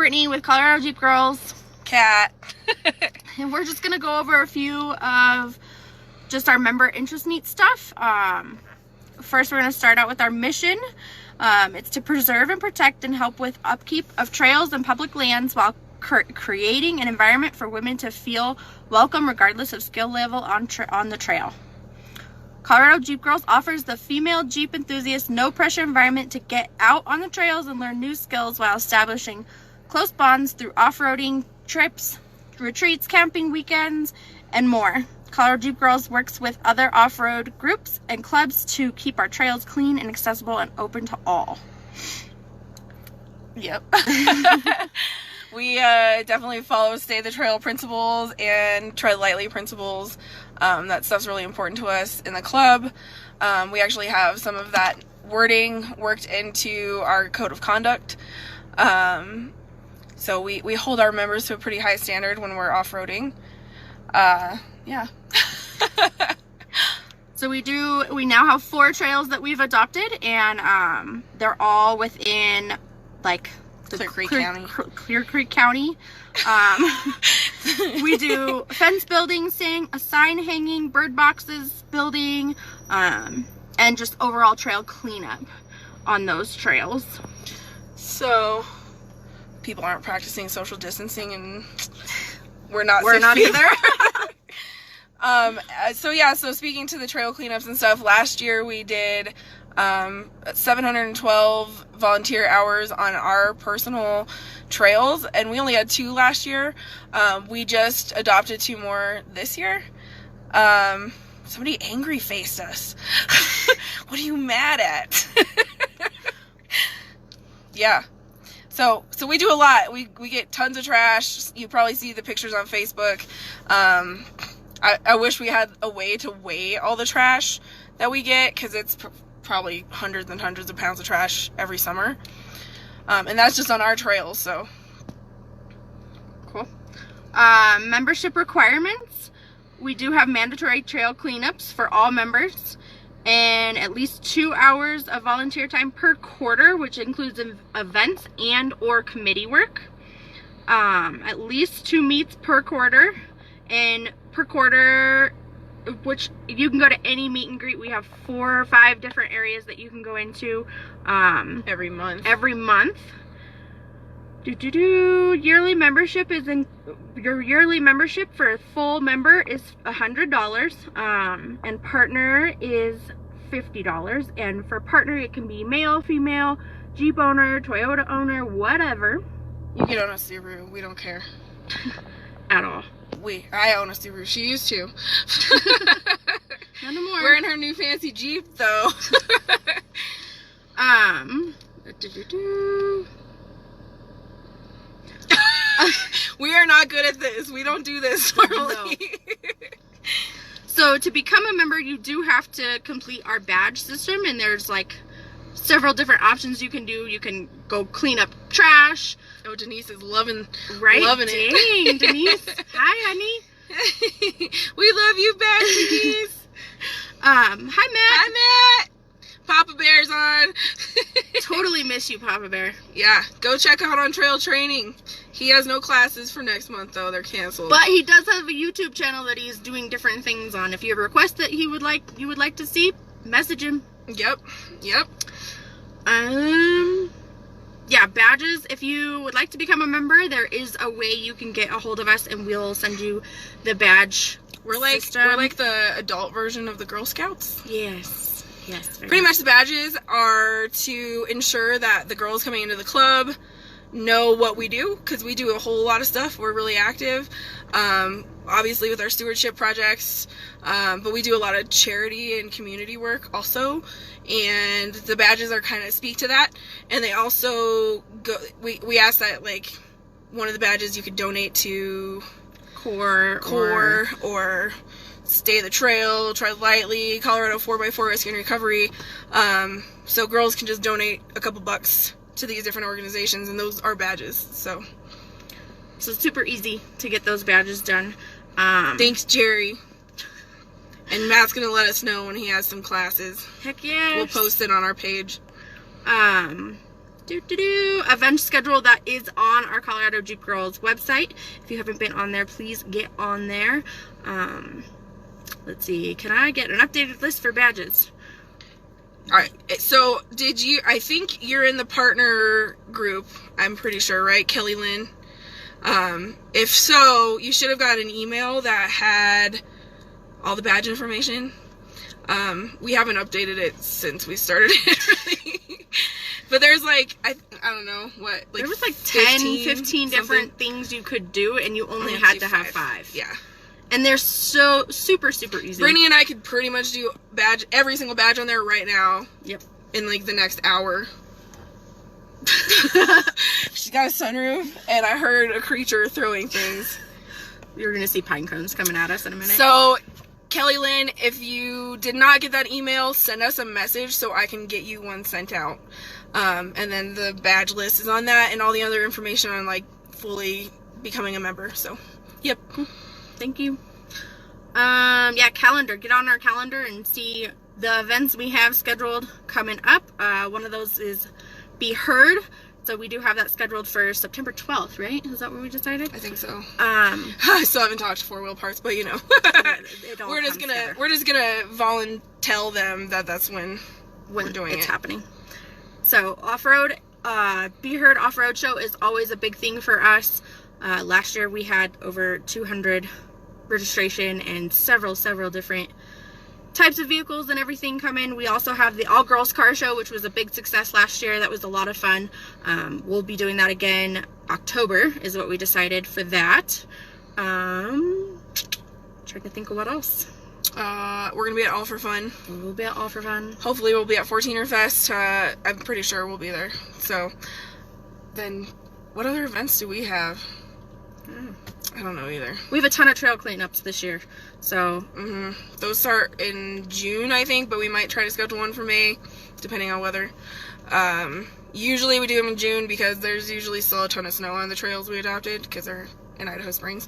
Brittany with Colorado Jeep Girls. Cat. And we're just going to go over a few of just our member interest meet stuff. First, we're going to start out with our mission. It's to preserve and protect and help with upkeep of trails and public lands while creating an environment for women to feel welcome regardless of skill level on the trail. Colorado Jeep Girls offers the female Jeep enthusiast no pressure environment to get out on the trails and learn new skills while establishing close bonds through off-roading trips, retreats, camping weekends, and more. Colorado Jeep Girls works with other off-road groups and clubs to keep our trails clean and accessible and open to all. Yep. We definitely follow Stay the Trail principles and Tread Lightly principles. That stuff's really important to us in the club. We actually have some of that wording worked into our code of conduct. So we hold our members to a pretty high standard when we're off-roading. Yeah. So we now have 4 trails that we've adopted, and they're all within like Clear Creek County. We do fence building, sign hanging, bird boxes building, and just overall trail cleanup on those trails. So people aren't practicing social distancing, and we're not either. So speaking to the trail cleanups and stuff, last year we did 712 volunteer hours on our personal trails, and we only had 2 last year. We just adopted 2 more this year. Somebody angry faced us. What are you mad at? Yeah. So we do a lot. We get tons of trash. You probably see the pictures on Facebook. I wish we had a way to weigh all the trash that we get, because it's probably hundreds and hundreds of pounds of trash every summer. And that's just on our trails, so. Cool. Membership requirements. We do have mandatory trail cleanups for all members, and at least 2 hours of volunteer time per quarter, which includes events and or committee work. At least 2 meets per quarter, and per quarter, which you can go to any meet and greet. We have 4 or 5 different areas that you can go into every month. Yearly membership is your yearly membership for a full member is $100, and partner is $50. And for partner, it can be male, female, Jeep owner, Toyota owner, whatever. You can own a Subaru. We don't care at all. I own a Subaru. She used to. Not anymore. We're in her new fancy Jeep, though. We are not good at this. We don't do this normally. No. So to become a member, you do have to complete our badge system, and there's like several different options you can do. You can go clean up trash. Oh, Denise is loving it. Dang, Denise. Hi, honey. We love you back, Denise. Hi, Matt. Hi, Matt. Papa Bear's on. Totally miss you, Papa Bear. Yeah, go check out on trail training. He has no classes for next month, though. They're canceled. But he does have a YouTube channel that he's doing different things on. If you have a request that you would like to see, message him. Yep. Yeah, badges. If you would like to become a member, there is a way you can get a hold of us, and we'll send you the badge. We're like the adult version of the Girl Scouts. Yes. Pretty much the badges are to ensure that the girls coming into the club know what we do, because we do a whole lot of stuff. We're really active, obviously with our stewardship projects, but we do a lot of charity and community work also, and the badges are kind of speak to that. And they also go, we ask that like one of the badges you could donate to CORE or Stay the Trail, Tread Lightly, Colorado 4x4 Rescue and Recovery. So girls can just donate a couple bucks to these different organizations, and those are badges. So it's super easy to get those badges done. Thanks, Jerry. And Matt's gonna let us know when he has some classes. Heck yeah. We'll post it on our page. Event schedule that is on our Colorado Jeep Girls website. If you haven't been on there, please get on there. Let's see, can I get an updated list for badges? All right, so I think you're in the partner group, I'm pretty sure, right, Kelly Lynn? If so, you should have got an email that had all the badge information. We haven't updated it since we started it, really. But there's like, I don't know, what, like there was like 15 15 different things you could do, and you only had to have 5. Yeah. And they're so super easy. Brittany and I could pretty much do every single badge on there right now. Yep. In like the next hour. She's got a sunroof, and I heard a creature throwing things. You're gonna see pine cones coming at us in a minute. So, Kelly Lynn, if you did not get that email, send us a message so I can get you one sent out. And then the badge list is on that, and all the other information on like fully becoming a member. So, yep. Thank you. Yeah, calendar. Get on our calendar and see the events we have scheduled coming up. One of those is Be Heard. So we do have that scheduled for September 12th, right? Is that what we decided? I think so. I still haven't talked to 4 Wheel Parts, but you know, we're just gonna volunteer them that that's when we're doing it's happening. So off-road, Be Heard off-road show is always a big thing for us. Last year we had over 200 registration and several different types of vehicles and everything come in. We also have the all girls car show, which was a big success last year. That was a lot of fun. We'll be doing that again. October is what we decided for that. Trying to think of what else. We're gonna be at All for Fun. We'll be at All for Fun. Hopefully we'll be at 14er Fest. I'm pretty sure we'll be there. So then what other events do we have? I don't know either. We have a ton of trail cleanups this year, so those start in June, I think, but we might try to schedule one for May, depending on weather. Usually we do them in June because there's usually still a ton of snow on the trails we adopted because they're in Idaho Springs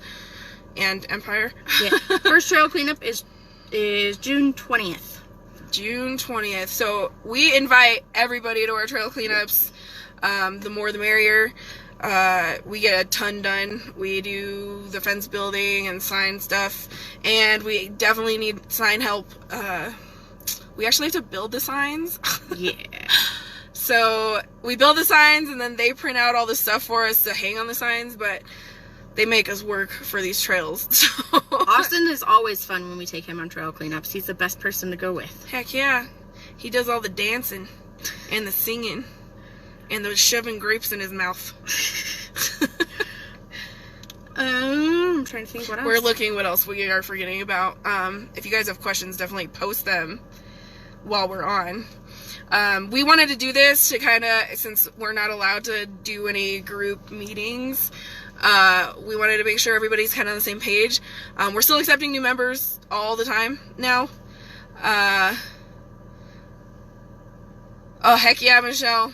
and Empire. Yeah. First trail cleanup is June 20th. June 20th. So we invite everybody to our trail cleanups. The more the merrier. We get a ton done. We do the fence building and sign stuff, and we definitely need sign help. We actually have to build the signs. Yeah. So we build the signs, and then they print out all the stuff for us to hang on the signs, but they make us work for these trails. So. Austin is always fun when we take him on trail cleanups. He's the best person to go with. Heck yeah. He does all the dancing and the singing. And the shoving grapes in his mouth. I'm trying to think what else. We're looking what else we are forgetting about. If you guys have questions, definitely post them while we're on. We wanted to do this to kind of, since we're not allowed to do any group meetings, we wanted to make sure everybody's kind of on the same page. We're still accepting new members all the time now. Oh, heck yeah, Michelle.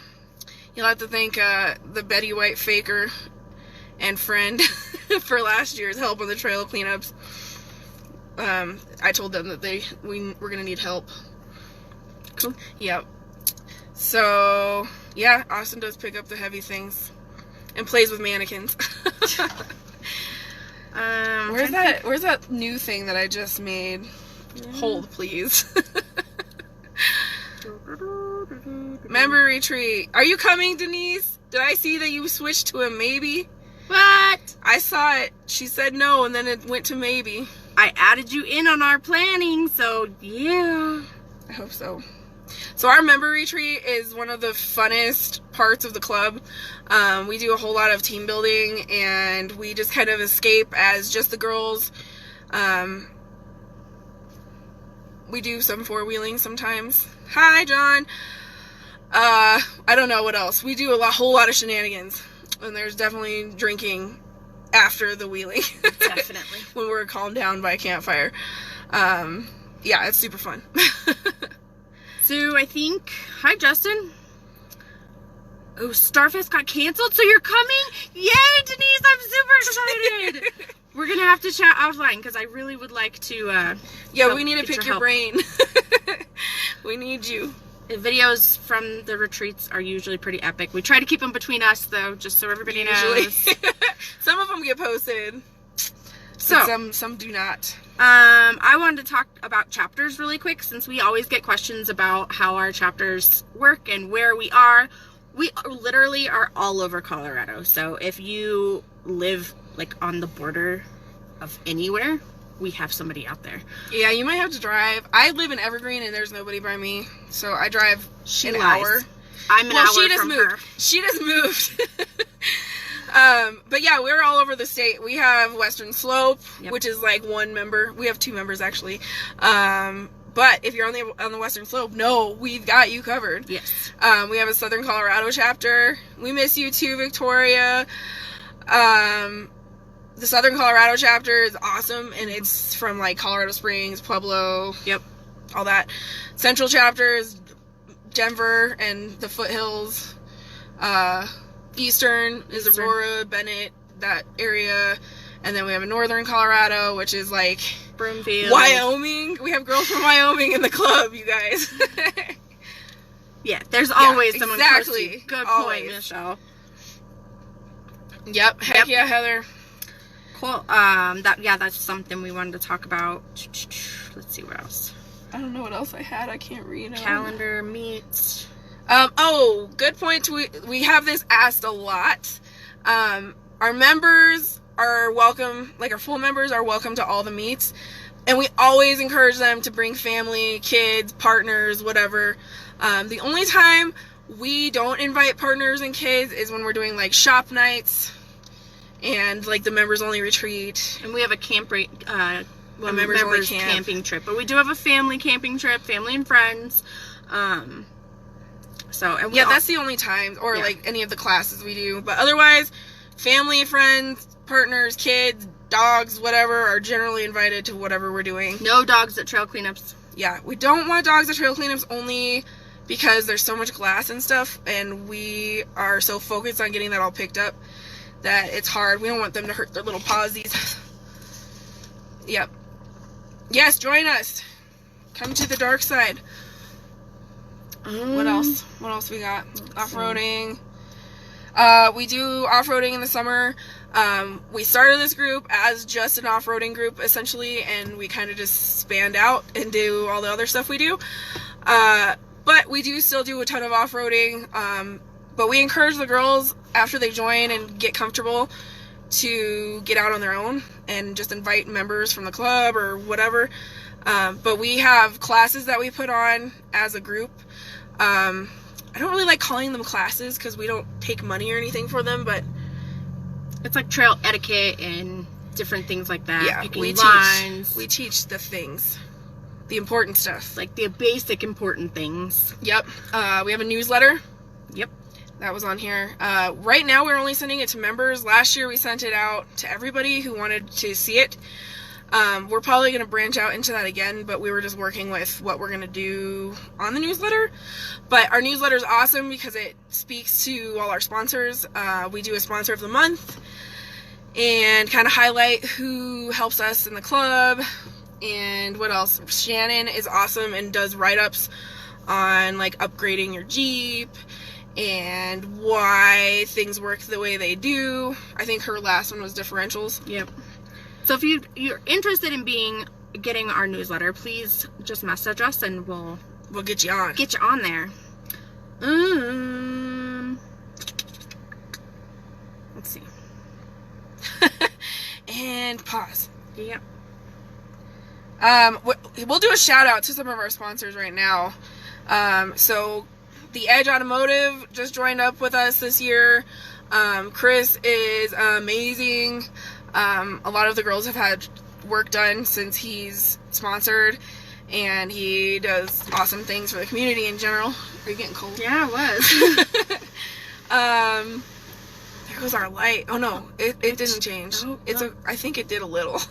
You'll have to thank the Betty White faker and friend for last year's help on the trail cleanups. I told them that we were gonna need help. Cool. Yep. So yeah, Austin does pick up the heavy things and plays with mannequins. Where's that new thing that I just made? Hold, please. Member retreat. Are you coming, Denise? Did I see that you switched to a maybe? What? I saw it. She said no, and then it went to maybe. I added you in on our planning, so yeah. I hope so. So our member retreat is one of the funnest parts of the club. We do a whole lot of team building, and we just kind of escape as just the girls. We do some four-wheeling sometimes. Hi, John. I don't know what else. We do whole lot of shenanigans. And there's definitely drinking after the wheeling. Definitely. When we're calmed down by a campfire. Yeah, it's super fun. So I think, hi Justin. Oh, Starfest got canceled, so you're coming? Yay, Denise, I'm super excited. We're going to have to chat offline because I really would like to yeah, we need to pick your brain. We need you. videos from the retreats are usually pretty epic. We try to keep them between us, though, just so everybody knows. Some of them get posted. So some do not. I wanted to talk about chapters really quick, since we always get questions about how our chapters work and where we are. We literally are all over Colorado. So if you live like on the border of anywhere, we have somebody out there. Yeah, you might have to drive. I live in Evergreen and there's nobody by me, so I drive an hour. I'm an hour from her. She just moved. But yeah, we're all over the state. We have Western Slope, which is like one member. We have 2 members actually. But if you're on the Western Slope, no, we've got you covered. Yes. We have a Southern Colorado chapter. We miss you too, Victoria. The Southern Colorado chapter is awesome, and it's from like Colorado Springs, Pueblo, all that. Central chapter is Denver and the foothills. Eastern is Aurora, Bennett, that area. And then we have a Northern Colorado, which is like Broomfield, Wyoming. We have girls from Wyoming in the club, you guys. Yeah, there's always someone close to you. Good always. point, Michelle. Yep. Heck yeah, Heather. Cool. That's something we wanted to talk about. Let's see what else. I don't know what else I had. I can't read. Calendar, meets. Good point. We have this asked a lot. Our members are welcome, like our full members are welcome to all the meets. And we always encourage them to bring family, kids, partners, whatever. The only time we don't invite partners and kids is when we're doing like shop nights and like the members only retreat. And we have a camp rate, members only camping trip. But we do have a family camping trip, family and friends. That's the only time, or like any of the classes we do. But otherwise, family, friends, partners, kids, dogs, whatever, are generally invited to whatever we're doing. No dogs at trail cleanups. Yeah, we don't want dogs at trail cleanups only because there's so much glass and stuff, and we are so focused on getting that all picked up that it's hard. We don't want them to hurt their little pawsies. Yep. Yes, join us. Come to the dark side. What else? What else we got? Off-roading. We do off-roading in the summer. We started this group as just an off-roading group, essentially, and we kind of just spanned out and do all the other stuff we do. But we do still do a ton of off-roading. But we encourage the girls, after they join and get comfortable, to get out on their own and just invite members from the club or whatever. But we have classes that we put on as a group. I don't really like calling them classes because we don't take money or anything for them, but it's like trail etiquette and different things like that. Yeah, picking lines. We teach the things, the important stuff, like the basic important things. Yep. We have a newsletter. Yep. That was on here. Right now we're only sending it to members. Last year we sent it out to everybody who wanted to see it. We're probably going to branch out into that again, but we were just working with what we're going to do on the newsletter. But our newsletter is awesome because it speaks to all our sponsors. We do a sponsor of the month and kind of highlight who helps us in the club. And what else? Shannon is awesome and does write-ups on like upgrading your Jeep and why things work the way they do. I think her last one was differentials. Yep. So if you're interested in getting our newsletter, please just message us and we'll get you on. Get you on there. Let's see. And pause. Yep. We'll do a shout out to some of our sponsors right now. So the Edge Automotive just joined up with us this year. Chris is amazing. A lot of the girls have had work done since he's sponsored, and he does awesome things for the community in general. Are you getting cold? Yeah, it was. There goes our light. Oh no, it didn't change. Oh, I think it did a little.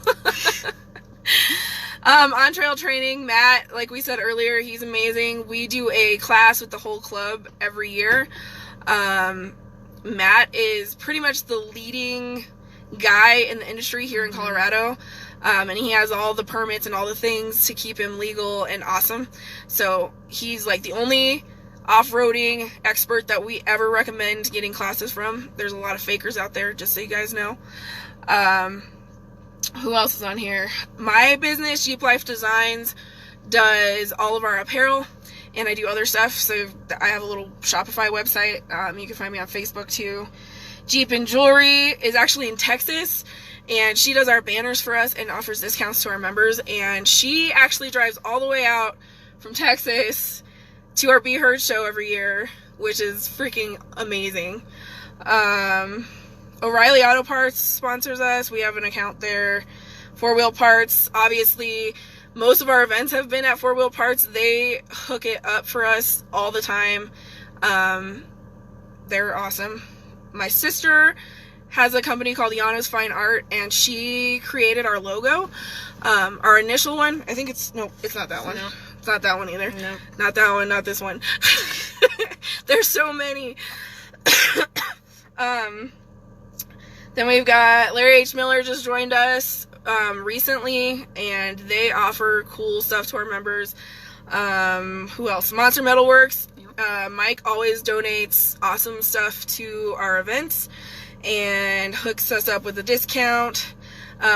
On trail training, Matt, like we said earlier, he's amazing. We do a class with the whole club every year. Matt is pretty much the leading guy in the industry here in Colorado. And he has all the permits and all the things to keep him legal and awesome. So he's like the only off-roading expert that we ever recommend getting classes from. There's a lot of fakers out there, just so you guys know. Who else is on here? My business, Jeep Life Designs, does all of our apparel, and I do other stuff. So I have a little Shopify website. You can find me on Facebook too. Jeep and Jewelry is actually in Texas, and she does our banners for us and offers discounts to our members. And she actually drives all the way out from Texas to our Be Heard show every year, which is freaking amazing. O'Reilly Auto Parts sponsors us. We have an account there. 4 Wheel Parts, obviously, most of our events have been at 4 Wheel Parts. They hook it up for us all the time. They're awesome. My sister has a company called Yana's Fine Art, and she created our logo. Our initial one, I think it's not that one. No. It's not that one either. No. Not that one, not this one. There's so many. Then we've got Larry H. Miller just joined us recently, and they offer cool stuff to our members. Who else? Monster Metalworks. Mike always donates awesome stuff to our events and hooks us up with a discount.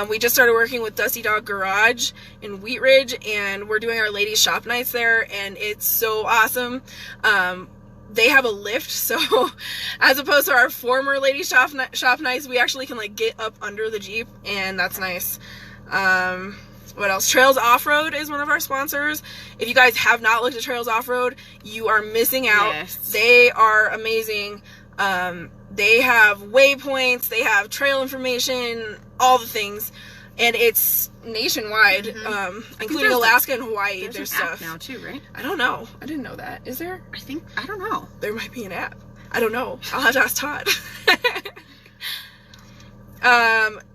We just started working with Dusty Dog Garage in Wheat Ridge, and we're doing our ladies shop nights there, and it's so awesome. They have a lift, so as opposed to our former ladies shop nights, we actually can like get up under the Jeep, and that's nice. What else? Trails Off-Road is one of our sponsors. If you guys have not looked at Trails Off-Road, you are missing out. Yes. They are amazing. They have waypoints, they have trail information, all the things, and it's nationwide, including Alaska and Hawaii. There's an app stuff now too, right? I don't know. I didn't know that. Is there? I don't know. There might be an app. I don't know. I'll have to ask Todd.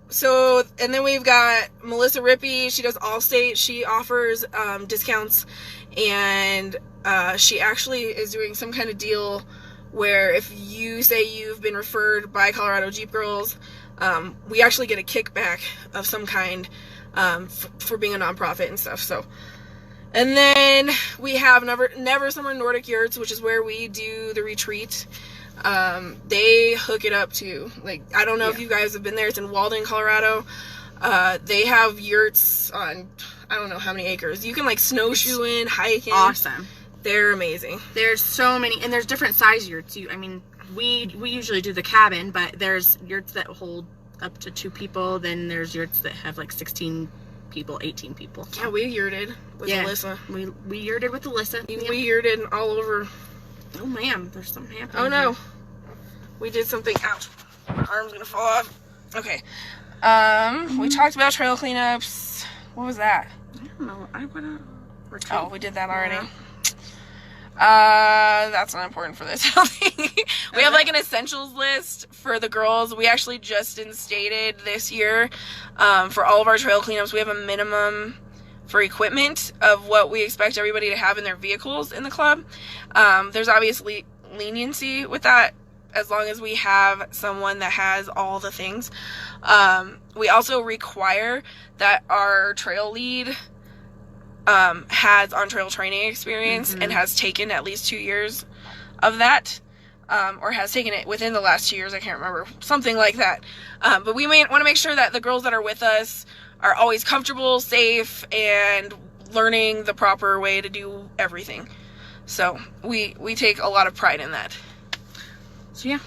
So, and then we've got Melissa Rippy. She does Allstate. She offers discounts, and she actually is doing some kind of deal where if you say you've been referred by Colorado Jeep Girls, we actually get a kickback of some kind for being a nonprofit and stuff. So, and then we have Never Summer Nordic Yurts, which is where we do the retreat. They hook it up too. Like, I don't know if you guys have been there. It's in Walden, Colorado. They have yurts on I don't know how many acres. You can like snowshoe in, hike in. Awesome. They're amazing. There's so many, and there's different size yurts. We usually do the cabin, but there's yurts that hold up to 2 people. Then there's yurts that have like 16 people, 18 people. Yeah, we yurted with Alyssa. We yurted with Alyssa. We yurted all over. Oh, ma'am, there's something happening. Oh, no. Here. We did something. Ouch. My arm's gonna fall off. Okay. We talked about trail cleanups. What was that? I don't know. I want to retreat. Oh, we did that already. Yeah. That's not important for this. We have like an essentials list for the girls. We actually just instated this year for all of our trail cleanups. We have a minimum for equipment of what we expect everybody to have in their vehicles in the club. There's obviously leniency with that as long as we have someone that has all the things. We also require that our trail lead has on-trail training experience and has taken at least 2 years of that, or has taken it within the last 2 years. I can't remember, something like that. But we want to make sure that the girls that are with us are always comfortable, safe, and learning the proper way to do everything. So we take a lot of pride in that. So yeah.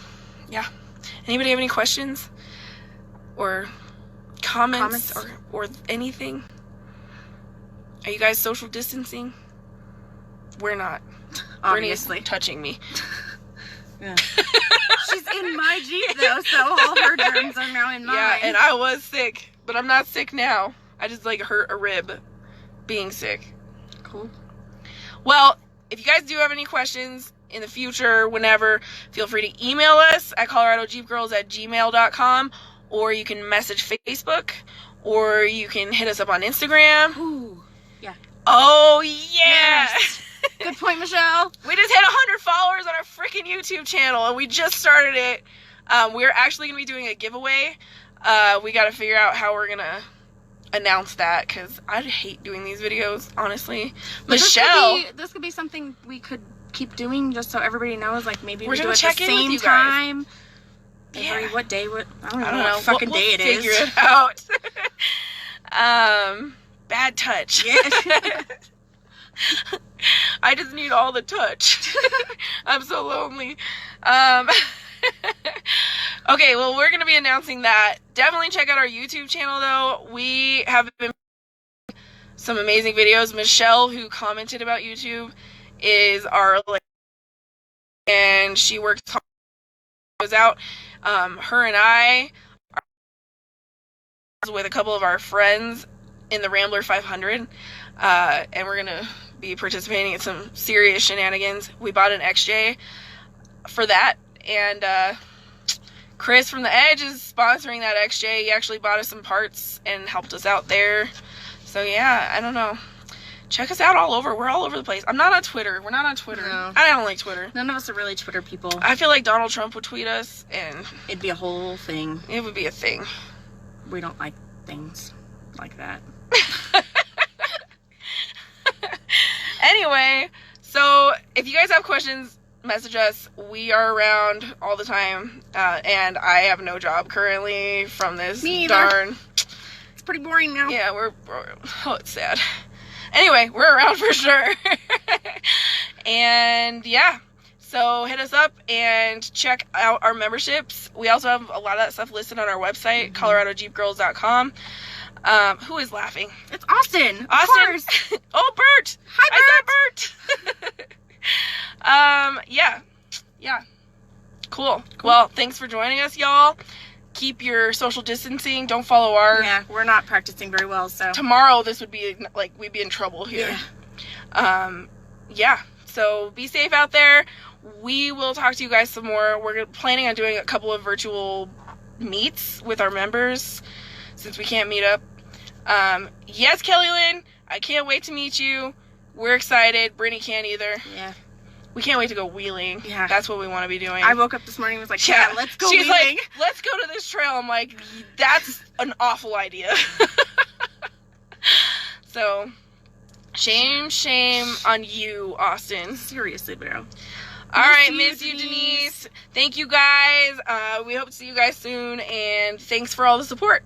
Anybody have any questions or comments? or anything? Are you guys social distancing? We're not. Obviously. Brittany's touching me. Yeah. She's in my Jeep though, so all her germs are now in mine. Yeah, and I was sick, but I'm not sick now. I just like hurt a rib being sick. Cool. Well, if you guys do have any questions in the future, whenever, feel free to email us at coloradojeepgirls@gmail.com, or you can message Facebook, or you can hit us up on Instagram. Ooh, yeah. Oh, yeah. Yes. Good point, Michelle. We just hit 100 followers on our freaking YouTube channel, and we just started it. We're actually going to be doing a giveaway. We got to figure out how we're going to announce that, because I hate doing these videos, honestly. But Michelle, this could be something we could keep doing, just so everybody knows. Like, maybe we're we do gonna it check at the in with same you guys. time. Yeah. What day? I don't know know. what fucking we'll day it figure is. it out. Bad touch. Yeah. I just need all the touch. I'm so lonely. Okay, well, we're going to be announcing that. Definitely check out our YouTube channel, though. We have been some amazing videos. Michelle, who commented about YouTube, is our, and she works hard. Goes out. Her and I are with a couple of our friends in the Rambler 500, and we're going to be participating in some serious shenanigans. We bought an XJ for that, and Chris from the Edge is sponsoring that XJ. He actually bought us some parts and helped us out there. So yeah, I don't know. Check us out all over. We're all over the place. I'm not on Twitter. We're not on Twitter. No. I don't like Twitter. None of us are really Twitter people. I feel like Donald Trump would tweet us, and It'd be a whole thing. it would be a thing. We don't like things like that. Anyway, so if you guys have questions, message us. We are around all the time, and I have no job currently from this. Me either. Darn. It's pretty boring now. Yeah, oh, it's sad. Anyway, we're around for sure. And yeah, so hit us up and check out our memberships. We also have a lot of that stuff listed on our website, coloradojeepgirls.com. Who is laughing? It's Austin. Of Austin. course. Oh, Bert. Hi, Bert. Yeah. Cool. Well, thanks for joining us, y'all. Keep your social distancing. Don't follow our... Yeah, we're not practicing very well, so... Tomorrow, this would be, like, we'd be in trouble here. Yeah. So, be safe out there. We will talk to you guys some more. We're planning on doing a couple of virtual meets with our members, since we can't meet up. Yes, Kelly Lynn, I can't wait to meet you. We're excited. Brittany can't either. Yeah. We can't wait to go wheeling. Yeah. That's what we want to be doing. I woke up this morning and was like, yeah, let's go She's wheeling. like, let's go to this trail. I'm like, that's an awful idea. So, shame on you, Austin. Seriously, bro. All right, miss you, Denise. Thank you, guys. We hope to see you guys soon, and thanks for all the support.